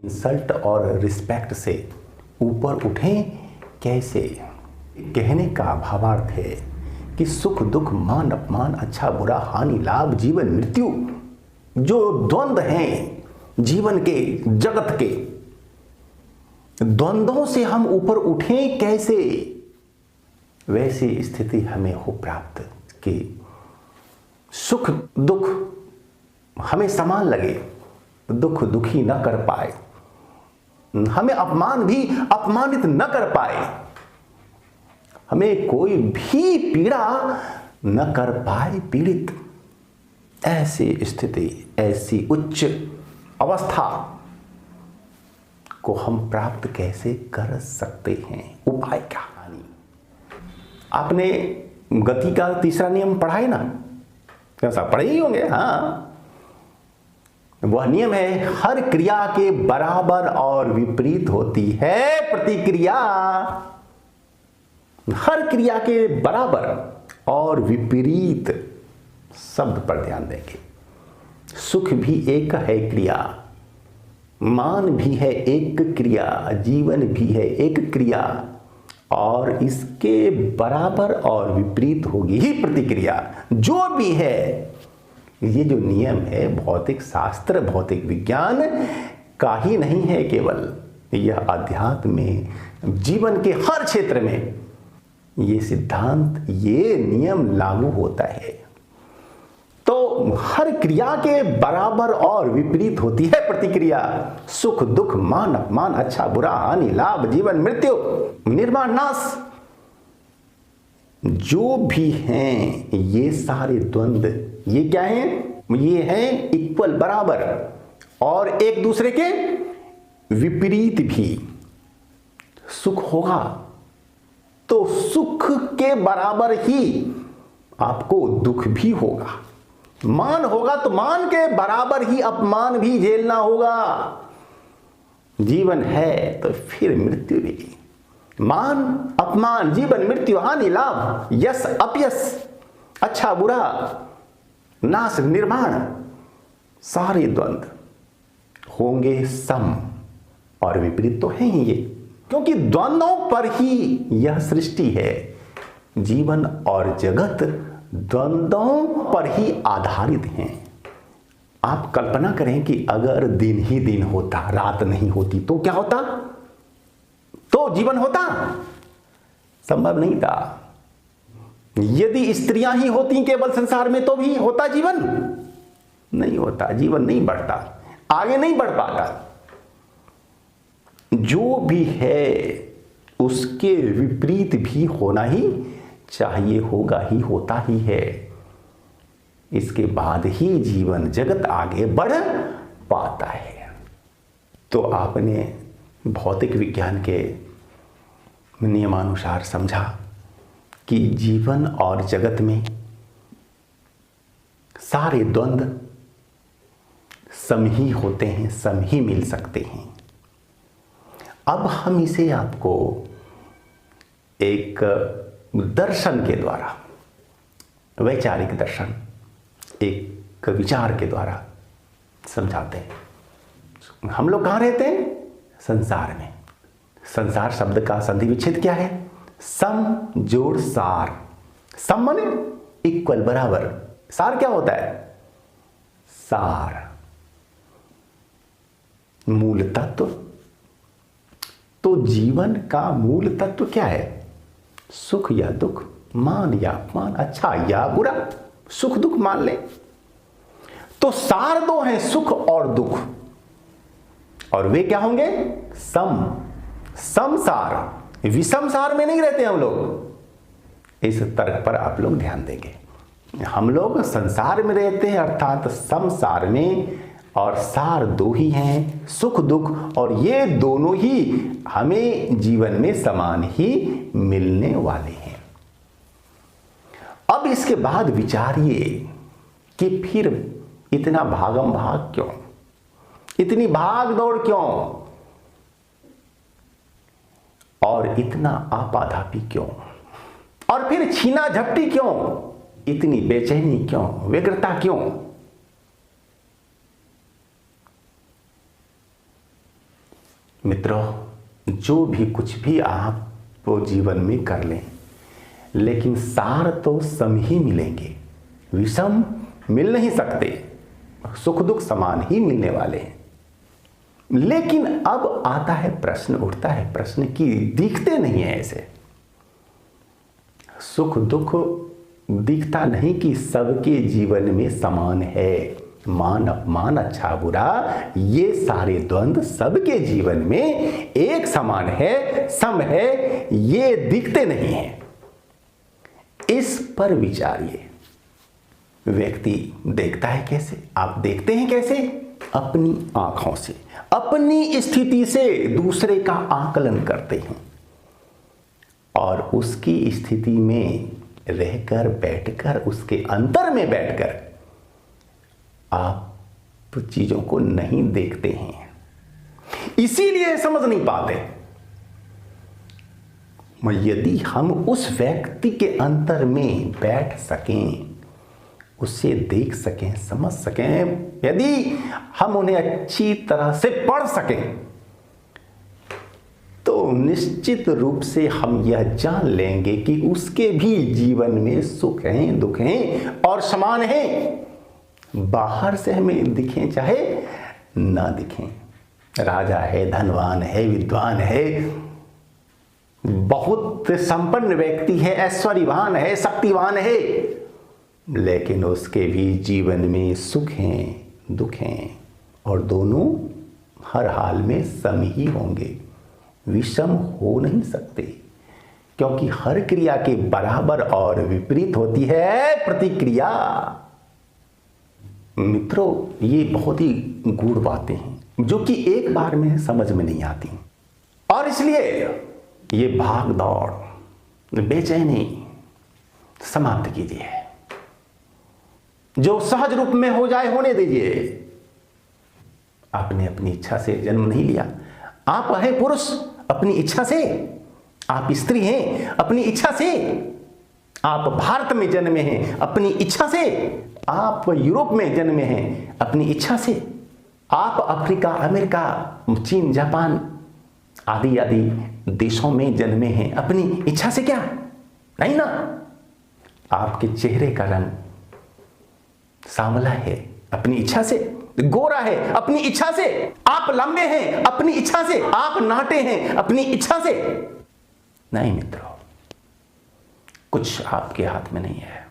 Insult और respect से ऊपर उठें कैसे, कहने का भावार्थ है कि सुख दुख, मान अपमान, अच्छा बुरा, हानि लाभ, जीवन मृत्यु, जो द्वंद्व हैं जीवन के, जगत के, द्वंद्वों से हम ऊपर उठें कैसे, वैसी स्थिति हमें हो प्राप्त कि सुख दुख हमें समान लगे, दुख दुखी न कर पाए, हमें अपमान भी अपमानित न कर पाए, हमें कोई भी पीड़ा न कर पाए पीड़ित। ऐसी स्थिति, ऐसी उच्च अवस्था को हम प्राप्त कैसे कर सकते हैं, उपाय क्या? आपने गति का तीसरा नियम पढ़ा है ना, कैसा पढ़े ही होंगे। हाँ, वह नियम है, हर क्रिया के बराबर और विपरीत होती है प्रतिक्रिया। हर क्रिया के बराबर और विपरीत शब्द पर ध्यान देंगे। सुख भी एक है क्रिया, मान भी है एक क्रिया, जीवन भी है एक क्रिया, और इसके बराबर और विपरीत होगी ही प्रतिक्रिया। जो भी है, ये जो नियम है भौतिक शास्त्र, भौतिक विज्ञान का ही नहीं है केवल, यह अध्यात्म में, जीवन के हर क्षेत्र में ये सिद्धांत, ये नियम लागू होता है। तो हर क्रिया के बराबर और विपरीत होती है प्रतिक्रिया। सुख दुख, मान अपमान, अच्छा बुरा, हानि लाभ, जीवन मृत्यु, निर्माण नाश, जो भी हैं ये सारे द्वंद्व, ये क्या हैं? ये हैं इक्वल, बराबर, और एक दूसरे के विपरीत भी। सुख होगा तो सुख के बराबर ही आपको दुख भी होगा, मान होगा तो मान के बराबर ही अपमान भी झेलना होगा। जीवन है तो फिर मृत्यु भी, मान अपमान, जीवन मृत्यु, हानि लाभ, यश अपयश, अच्छा बुरा, नाश निर्माण, सारे द्वंद्व होंगे सम और विपरीत तो है ही ये, क्योंकि द्वंद्वों पर ही यह सृष्टि है। जीवन और जगत द्वंद्वों पर ही आधारित हैं। आप कल्पना करें कि अगर दिन ही दिन होता, रात नहीं होती, तो क्या होता? तो जीवन होता? संभव नहीं था। यदि स्त्रियां ही होती केवल संसार में तो भी होता जीवन? नहीं होता, जीवन नहीं बढ़ता, आगे नहीं बढ़ पाता। जो भी है उसके विपरीत भी होना ही चाहिए, होगा ही, होता ही है। इसके बाद ही जीवन जगत आगे बढ़ पाता है। तो आपने भौतिक विज्ञान के नियमानुसार समझा कि जीवन और जगत में सारे द्वंद्व सम ही होते हैं, सम ही मिल सकते हैं। अब हम इसे आपको एक दर्शन के द्वारा, वैचारिक दर्शन, एक विचार के द्वारा समझाते हैं। हम लोग कहाँ रहते हैं? संसार में। संसार शब्द का संधि विच्छेद क्या है? सम जोड़ सार। सम माने इक्वल, बराबर। सार क्या होता है? सार, मूल तत्व। तो जीवन का मूल तत्व क्या है? सुख या दुख, मान या अपमान, अच्छा या बुरा, सुख दुख मान ले। तो सार दो हैं, सुख और दुख, और वे क्या होंगे? सम। समसार, विषम सार में नहीं रहते हम लोग। इस तर्क पर आप लोग ध्यान देंगे। हम लोग संसार में रहते हैं, अर्थात संसार में, और सार दो ही हैं, सुख दुख, और ये दोनों ही हमें जीवन में समान ही मिलने वाले हैं। अब इसके बाद विचारिए कि फिर इतना भागम भाग क्यों, इतनी भाग दौड़ क्यों, और इतना आपाधापी क्यों, और फिर छीना झपटी क्यों, इतनी बेचैनी क्यों, व्यग्रता क्यों? मित्रों, जो भी कुछ भी आप वो जीवन में कर लें, लेकिन सार तो सम ही मिलेंगे, विषम मिल नहीं सकते, सुख दुख समान ही मिलने वाले हैं। लेकिन अब आता है प्रश्न, उठता है प्रश्न कि दिखते नहीं है ऐसे। सुख दुख दिखता नहीं कि सबके जीवन में समान है। मान अपमान अच्छा बुरा ये सारे द्वंद्व सबके जीवन में एक समान है, सम है, ये दिखते नहीं है। इस पर विचारिए। व्यक्ति देखता है कैसे? आप देखते हैं कैसे? अपनी आंखों से, अपनी स्थिति से दूसरे का आकलन करते हैं और उसकी स्थिति में रहकर, बैठकर, उसके अंतर में बैठकर आप चीजों को नहीं देखते हैं, इसीलिए समझ नहीं पाते। यदि हम उस व्यक्ति के अंतर में बैठ सकें, उसे देख सकें, समझ सकें, यदि हम उन्हें अच्छी तरह से पढ़ सकें, तो निश्चित रूप से हम यह जान लेंगे कि उसके भी जीवन में सुख हैं, दुख हैं और समान हैं। बाहर से हमें दिखें चाहे ना दिखें, राजा है, धनवान है, विद्वान है, बहुत संपन्न व्यक्ति है, ऐश्वर्यवान है, शक्तिवान है, लेकिन उसके भी जीवन में सुख हैं, दुख हैं और दोनों हर हाल में सम ही होंगे, विषम हो नहीं सकते, क्योंकि हर क्रिया के बराबर और विपरीत होती है प्रतिक्रिया। मित्रों, ये बहुत ही गूढ़ बातें हैं जो कि एक बार में समझ में नहीं आती, और इसलिए ये भाग दौड़, बेचैनी समाप्त कीजिए। जो सहज रूप में हो जाए होने दीजिए। आपने अपनी इच्छा से जन्म नहीं लिया। आप हैं पुरुष अपनी इच्छा से, आप स्त्री हैं अपनी इच्छा से, आप भारत में जन्मे हैं अपनी इच्छा से, आप यूरोप में जन्मे हैं अपनी इच्छा से, आप अफ्रीका, अमेरिका, चीन, जापान आदि आदि देशों में जन्मे हैं अपनी इच्छा से। क्या नहीं ना? आपके चेहरे का रंग सांवला है अपनी इच्छा से, गोरा है अपनी इच्छा से, आप लंबे हैं अपनी इच्छा से, आप नाटे हैं अपनी इच्छा से। नहीं मित्रों, कुछ आपके हाथ में नहीं है।